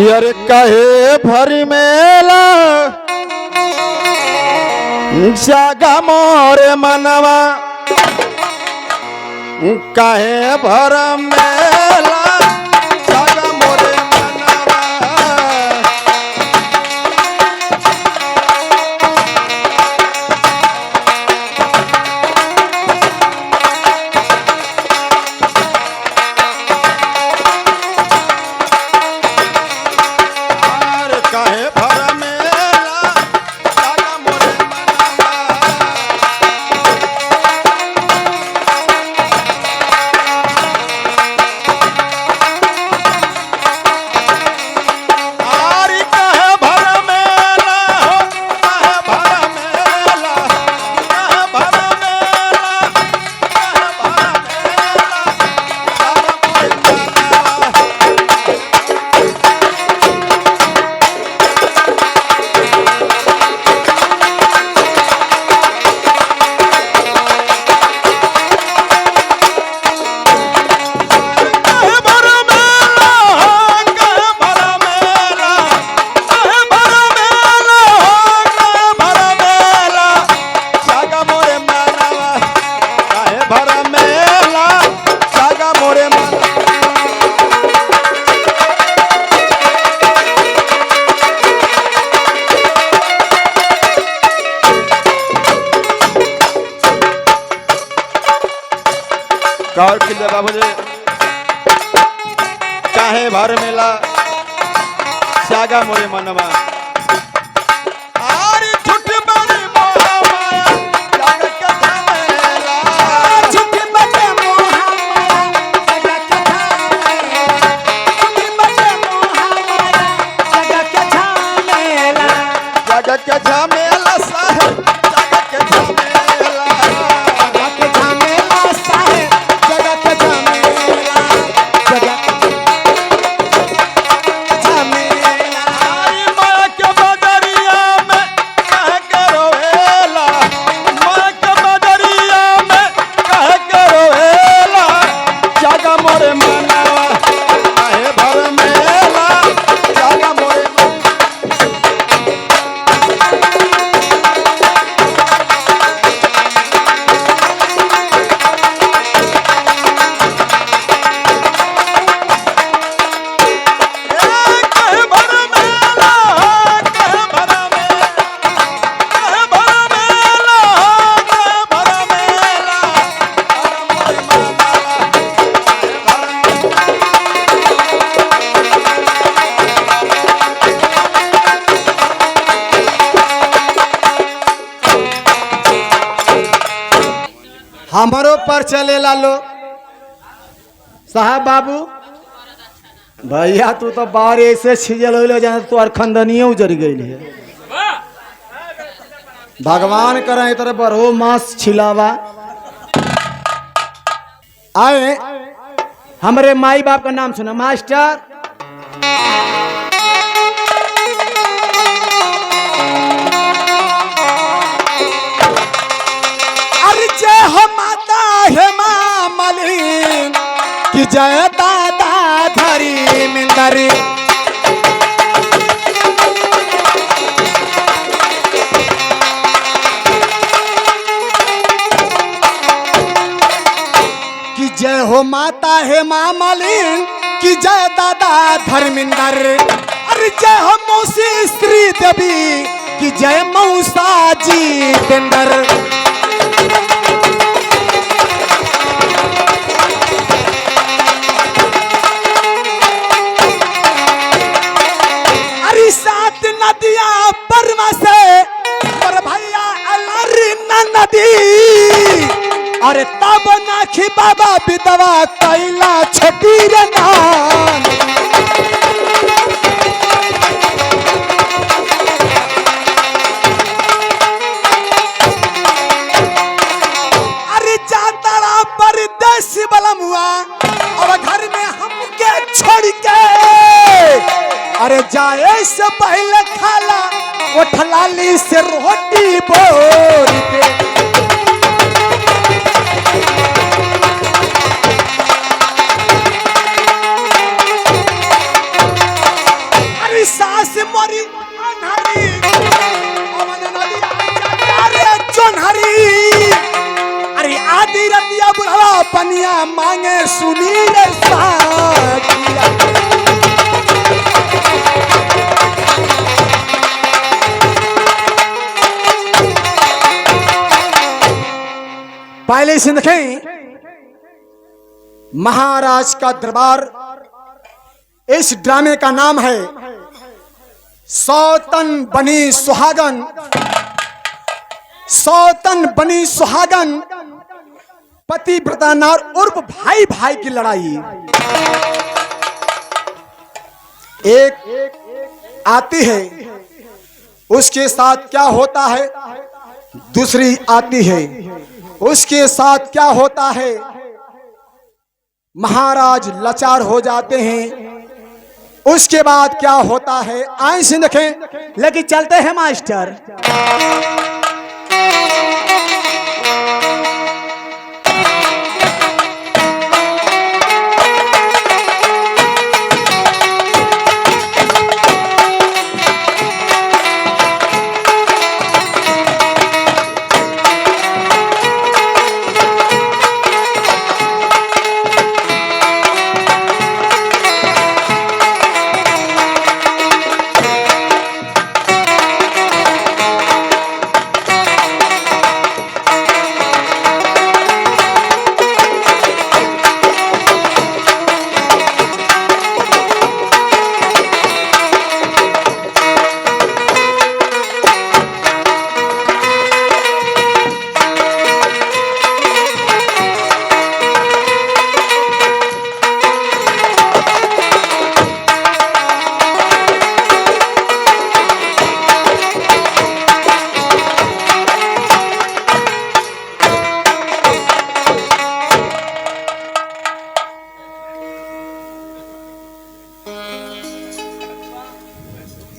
यार कहे भरी मेला जागा मोरे मनवा कहे भर मेला जागा मोरे मनवा कहे भर मेला जागा मोरे मनवा आरी कहे भर मेला हो कहे भर मेला कहे भर मेला कहे भर मेला जागा मोरे मनवा कहे भर मेला हो कहे भर मेला कहे भर मेला हो कहे भर मेला जागा मोरे मनवा कहे भर मेला जागा मोरे मनवा गौर कीजिए बाबूजी काहे भर मेला जागा मोरे मनवा आरी झूठ बड़ी मोह माया जागा के झमेला झूठ बटे मोह माया जगा के झमेला झूठ बटे मोह माया जगा के झमेला जागा के झमेला साहेब जागा के झमेला जगा के झमेला साहेब जगा के झमेला जगा झमेला आरी माया के बदरिया में कह के रोवेला माया के बदरिया में कह के रोवेला जागा मोरे मनवा काहे भर मेला जागा मोरे मनवा कहे भर मेला कहे भर मेला कहे भर मेला कहे भर मेला जागा मोरे मनवा कहे भर हमारो पर चले लालो साहब बाबू भैया तू तो बाहर ऐसे छिजल हो जाना तो और खंदनियों उजड़ गई है भगवान करे इधर बरहो मांस छिलावा आए हमरे माई बाप का नाम सुना मास्टर अरे जय हो माता हे माँ मलिन कि जय दादा धरी मिंदरी कि जय हो माता हे माँ मलिन कि जय दादा धर्मिंदर अरे जय हो मौसी श्री देवी कि जय मौसा जी तेंदर अरे सात नदियां परवा से और भैया अलरी नदी अरे तब नाखी बाबा विधवा कैला छोटी रे नान अरे जातरा परदेश वाला मुआ और घर में हमके छोड़ के अरे जाए से पहले खाला उठलाली से रोटी बोर के जोन्हरी अमन नदिया जाता रे जोन्हरी अरे आधी रतिया बुढ़वा पनिया मांगे सुनी रे साखिया पहले से देखें महाराज का दरबार। इस ड्रामे का नाम है सौतन बनी सुहागन। सौतन बनी सुहागन पतिव्रता नार उर्फ भाई भाई की लड़ाई। एक आती है उसके साथ क्या होता है, दूसरी आती है उसके साथ क्या होता है। महाराज लाचार हो जाते हैं। उसके बाद क्या होता है आए से देखें। लेकिन चलते हैं मास्टर।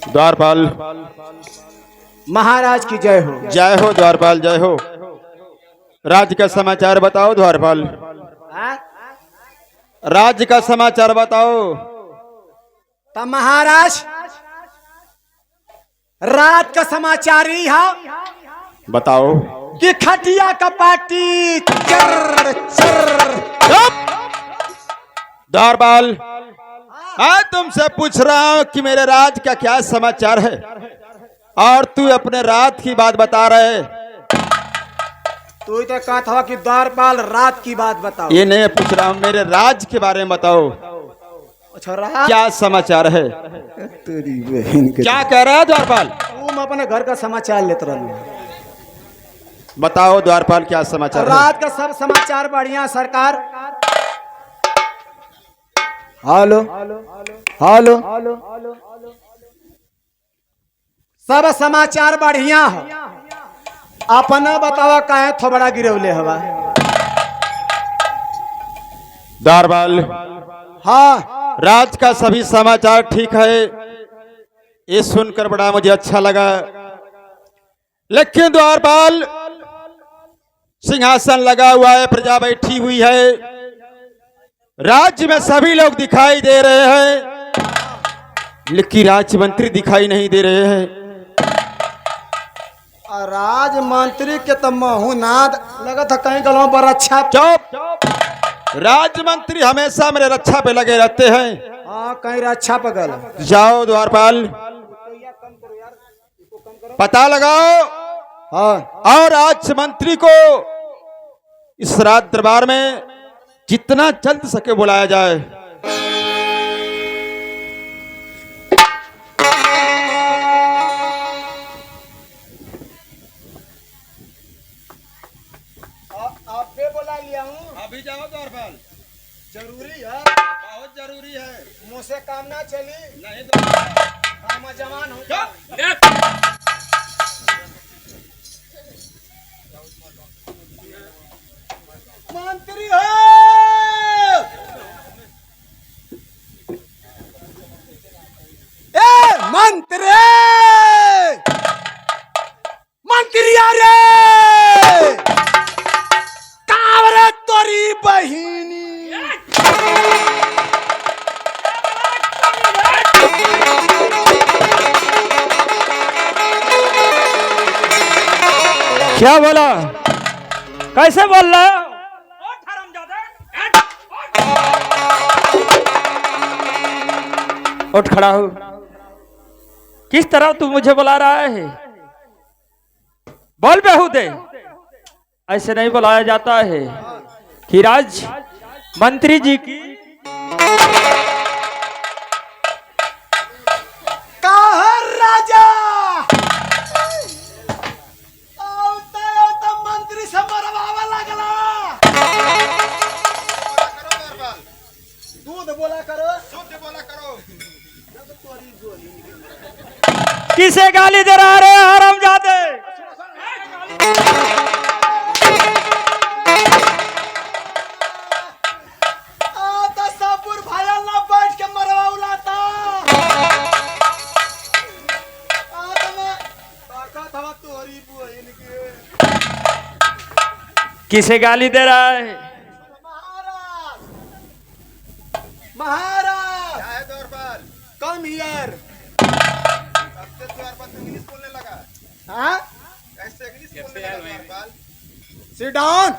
द्वारपाल महाराज की जय हो। जय हो द्वारपाल जय हो। राज्य का समाचार बताओ द्वारपाल। राज्य का समाचार बताओ। तब महाराज रात का समाचार ही है बताओ कि खटिया का पाटी चर चर। द्वारपाल मैं तुमसे पूछ रहा हूं कि मेरे राज का क्या समाचार है और तू अपने रात की बात बता रहे। तू तो कहा था कि द्वारपाल रात की बात बताओ। ये नहीं पूछ रहा हूं, मेरे राज के बारे में बताओ। अच्छा रात क्या समाचार है? तेरी बहन के क्या कह रहा है द्वारपाल? तुम अपने घर का समाचार लेते रहो। बताओ द्वारपाल क्या समाचार है? रात का सब समाचार बढ़िया सरकार। हेलो हेलो सब समाचार बढ़िया है। अपना बतावा काहे थोबड़ा गिरवले हवा। द्वारपाल हाँ राज का सभी समाचार ठीक है, ये सुनकर बड़ा मुझे अच्छा लगा। लेकिन द्वारपाल सिंहासन लगा हुआ है, प्रजा बैठी हुई है, राज्य में सभी लोग दिखाई दे रहे हैं लेकिन राज्य मंत्री दिखाई नहीं दे रहे हैं। राज मंत्री के तो महू नाद लगा था कहीं गलों पर अच्छा। चुप। राज्य मंत्री हमेशा मेरे रक्षा पे लगे रहते हैं। हाँ कहीं रक्षा पगल। जाओ द्वारपाल पता लगाओ हाँ और राज्य मंत्री को इस रात दरबार में जितना जल्द सके बुलाया जाए। आप पे बुला लिया हूँ। अभी जाओ द्वारपाल। जरूरी है, बहुत जरूरी है। मुझसे काम ना चली। नहीं द्वारपाल। हाँ मैं जवान हूँ। मंत्री हो ए मंत्री मंत्री आ रे कावरे तोरी बहिनी। क्या बोला? कैसे बोल रहा है? उठ खड़ा हो। किस तरह तू मुझे बुला रहा है? बोल बेहूदे, ऐसे नहीं बुलाया जाता है। कि राज मंत्री जी की राजा मंत्री से मरवावा लगला। दूध बोला करो, शुद्ध बोला करो। किसे गाली दे रहा रे हरामजादे? तो सबुर भाया ना बैठ के मरवाऊ लाता। किसे गाली दे रहा है? महाराज, महाराज कम हियर। इंग्लिश बोलने लगा। हाँ? कैसे इंग्लिश बोलने लगा? Sit down.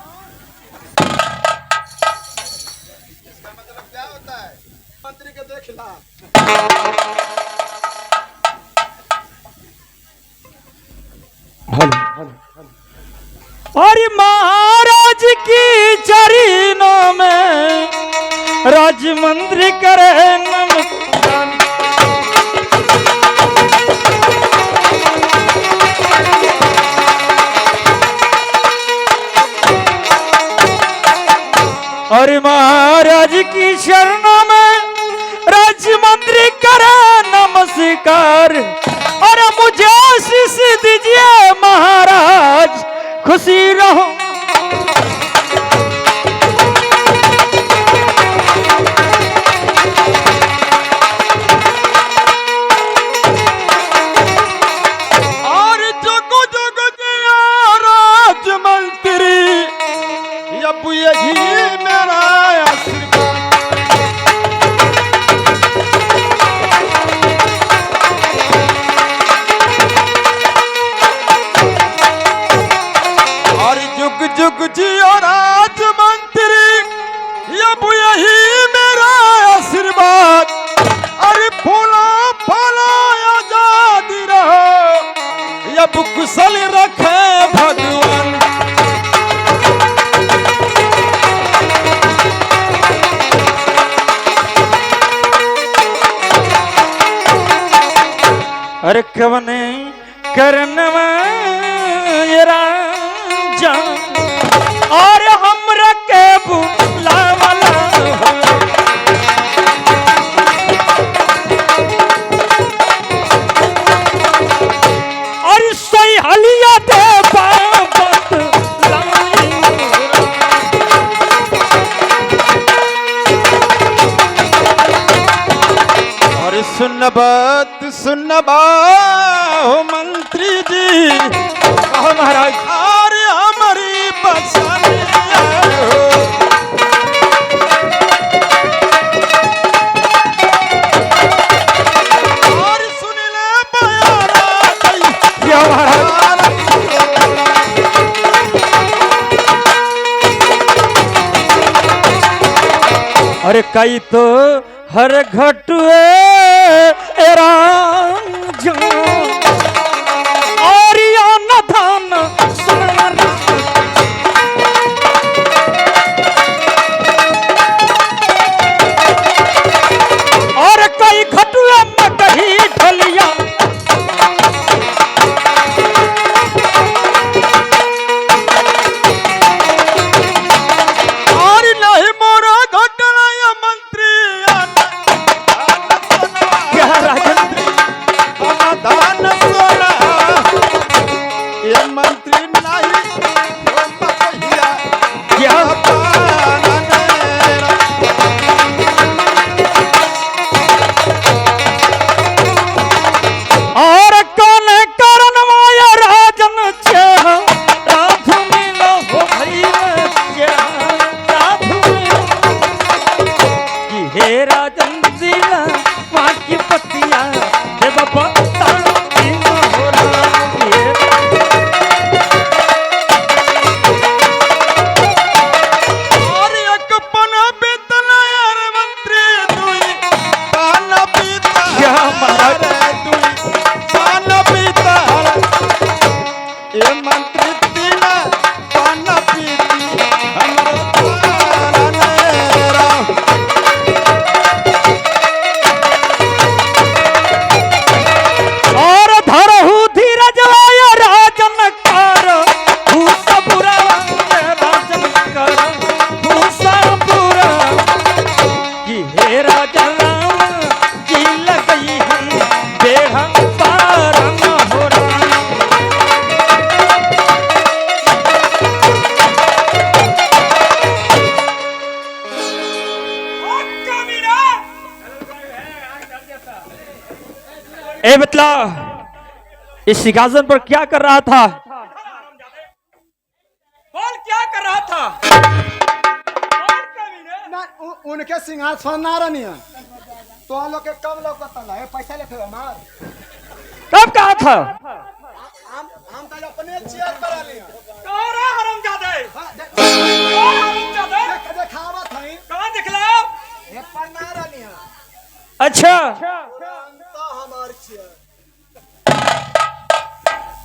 इसका मतलब क्या होता है? मंत्री के देख ला। और महाराज की चरणों में राजमंत्री करे नमस्कार। और महाराज की शरणों में राजमंत्री करे नमस्कार। और मुझे आशीष दीजिए महाराज, खुशी रहो। और जुग जुग जिया राजमंत्री, अब यही मेरा आशीर्वाद। और जुग जुग जियो राजमंत्री, अब यही मेरा आशीर्वाद। अरे फूलो फूलो आजादी रहो, अब कुशल रखे भगवान। अरे कवने करनवा ये राजा, और हमरा के बुलावला हो। और सही हलिया दे बाबत लाई। और सुन बात हो मंत्री जी, कहो महाराज। अरे हमारी बचाने हो। और सुन ले बयारा क्या महाराज। अरे कई तो हर घटुए राजा, और या न धान सुनरा। और कई घटुए में कही ढलिया। और नहीं मोरा घटना या मंत्री क्या राजन दान सोना। ये मंत्री नहीं क्या और कौन कारण माया राजन छह राधु मिलो हो भैया राधु कि हे राजन दिला माँ की पतिया दे बाबा हो रहा। बतला, इस सिंहासन पर क्या कर रहा था? बोल क्या कर रहा था? उनके सिंहासन ना रहनी है तो हम लोग के कब लोग है पैसा लेते हमार कब कहा था? हम तो अपने चेयर करा लिया हरामजादे देखावा था कहां दिखला? ये पर ना रहनी है अच्छा तो हमार चेयर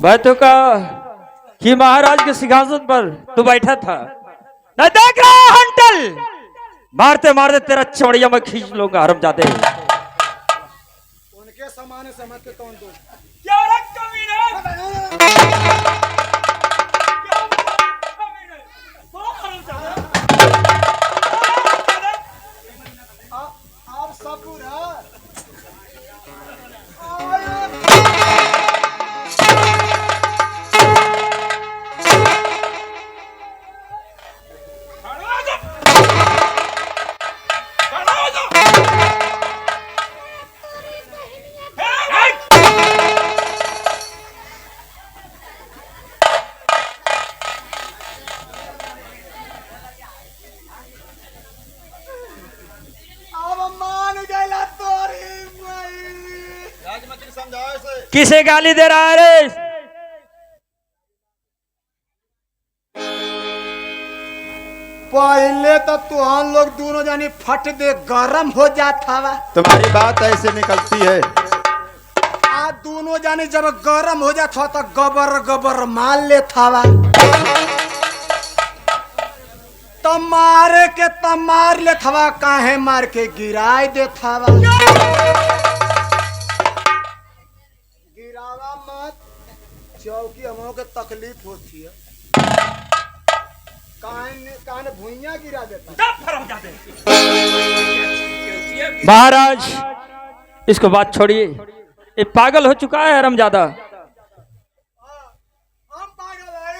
बातों का कि महाराज के सिंहासन पर तू बैठा था। नहीं देख रहा हंटल, मारते मारते तेरा चौड़िया में खींच लूंगा हरामजादे। उनके सामान समझ के कौन दो क्या रख आप सब पूरा किसे गाली दे रहा है रे? पहले तो तू हम लोग दोनों जानी फट दे गरम हो जाता वा। तुम्हारी बात ऐसे निकलती है। आ दोनों जानी जब गरम हो जाता तो गबर गबर मार लेता वा। तो मारे के तो मार लेता वा, काहे मार के गिराए देता वा। गिरावा मत, चौकी हमों के तकलीफ होती है। कान भुइया गिरा देता। महाराज इसको बात छोड़िए, ये पागल हो चुका है हरामजादा। हम पागल है,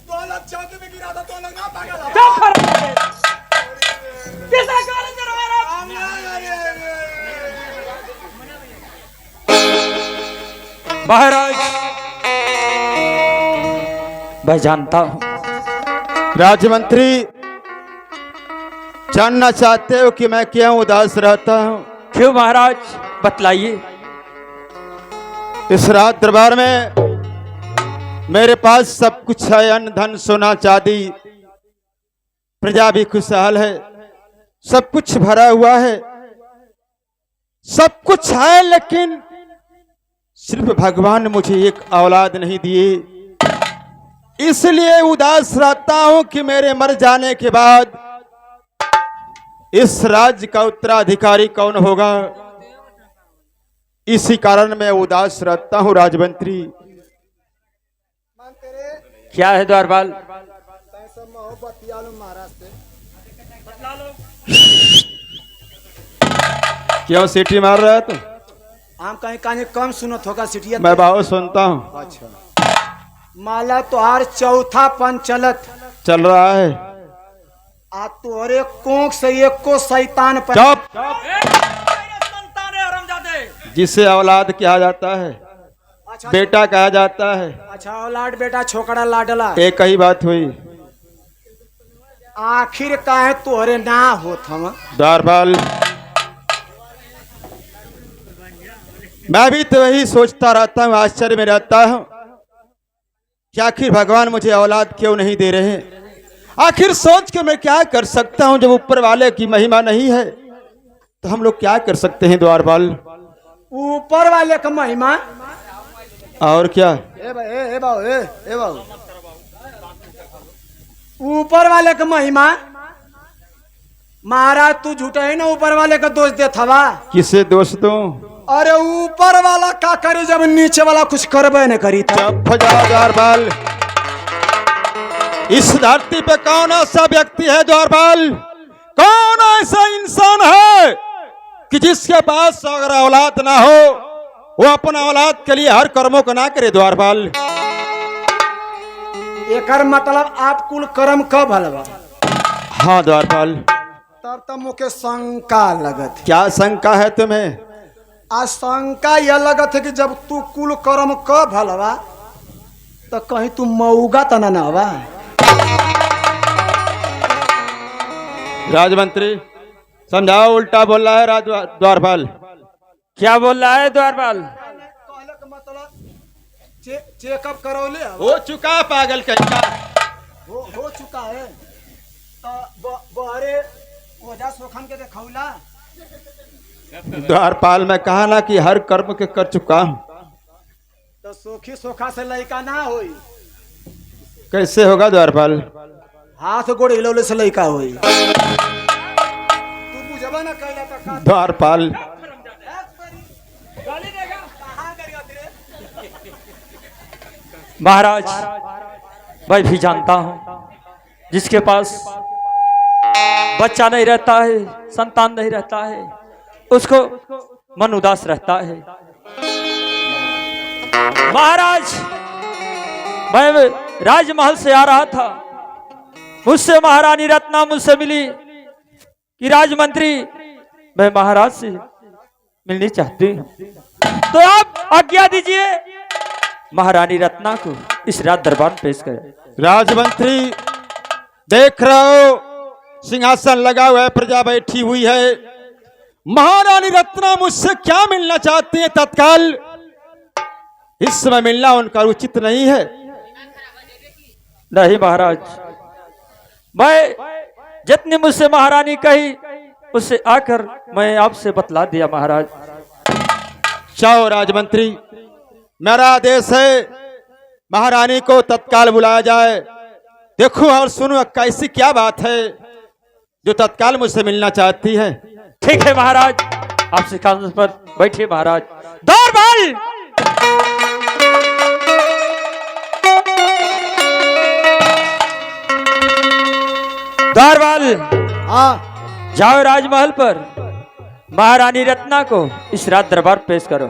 तो लोग चौकी में गिरा था, तो लोग ना पागल है। किसका कारण करवा रहा? महाराज मैं जानता हूं। राजमंत्री, जानना चाहते हो कि मैं क्यों उदास रहता हूं? क्यों महाराज बतलाइए। इस रात दरबार में मेरे पास सब कुछ है, अन्न धन सोना चांदी, प्रजा भी खुशहाल है, सब कुछ भरा हुआ है, सब कुछ है, लेकिन सिर्फ भगवान ने मुझे एक औलाद नहीं दिए। इसलिए उदास रहता हूं कि मेरे मर जाने के बाद इस राज्य का उत्तराधिकारी कौन होगा। इसी कारण मैं उदास रहता हूं राजमंत्री। क्या है द्वारपाल? महाराज से क्यों सीटी मार रहा है तू? हम कहीं कहीं कम सुनत होगा सिटिया। मैं बहुत सुनता हूं। अच्छा, माला तुहार चौथा पंचलत चल रहा है। आ तोरे कोंख से एक को शैतान पर। चुप। जिसे औलाद कहा जाता है, अच्छा, बेटा कहा जाता है, अच्छा औलाद बेटा छोकरा लाडला एक ही बात हुई। आखिर काहे तोहरे ना होत हम। द्वारपाल, मैं भी तो यही सोचता रहता हूँ, आश्चर्य में रहता हूँ कि आखिर भगवान मुझे औलाद क्यों नहीं दे रहे हैं। आखिर सोच के मैं क्या कर सकता हूँ, जब ऊपर वाले की महिमा नहीं है तो हम लोग क्या कर सकते हैं द्वारपाल। ऊपर वाले का महिमा और क्या। ए बाबू ऊपर वाले का महिमा। महाराज तू झूठा है ना, ऊपर वाले का दोष दे थवा। किसे दोष दूं? अरे ऊपर वाला का करे जब नीचे वाला कुछ करबे न करी। चुप हो जाओ द्वारपाल। इस धरती पे कौन ऐसा व्यक्ति है द्वारपाल, कौन ऐसा इंसान है कि जिसके पास अगर औलाद ना हो वो अपना औलाद के लिए हर कर्मों को ना करे द्वारपाल। एकर मतलब आप कुल कर्म कब हलवा। हाँ द्वारपाल। तब तक मुके शंका लगत। क्या शंका है तुम्हें? आशंका यह लगत है कि जब तू कुल कर्म क भलवा तो कहीं तू मऊगा तो ना हवा। राजमंत्री समझाओ, उल्टा बोल रहा है द्वारपाल। क्या बोल रहा है द्वारपाल? मतलब चेकअप करौले हो चुका पागल कहीं हो चुका है तो बहरे ओझा सोखन के देखौला। द्वारपाल मैं कहा ना कि हर कर्म के कर चुका हूं। तो सोखी सोखा से लड़का ना होई। कैसे होगा द्वारपाल? हाथ गोड़ हिलौले से लड़का होई। तू बुझबा ना कहला तो का द्वारपाल महाराज, मैं भी जानता हूं जिसके पास बच्चा नहीं रहता है, संतान नहीं रहता है, उसको मन उदास रहता है। महाराज, मैं राजमहल से आ रहा था, मुझसे महारानी रत्ना मुझसे मिली कि राजमंत्री मैं महाराज से मिलनी चाहती हूँ, तो आप आज्ञा दीजिए महारानी रत्ना को इस रात दरबार में पेश करें। राजमंत्री देख रहे हो सिंहासन लगा हुआ है, प्रजा बैठी हुई है। महारानी रत्ना मुझसे क्या मिलना चाहती है तत्काल? इस समय मिलना उनका उचित नहीं है। नहीं महाराज, मैं जितनी मुझसे महारानी कही उससे आकर मैं आपसे बतला दिया महाराज। जाओ राजमंत्री, मेरा आदेश है महारानी को तत्काल बुलाया जाए। देखो और सुनो कैसी क्या बात है जो तत्काल मुझसे मिलना चाहती है। ठीक है महाराज, आप सिंहासन पर बैठिए महाराज। द्वारपाल, द्वारपाल हाँ जाओ राजमहल पर महारानी रत्ना को इस रात दरबार पेश करो।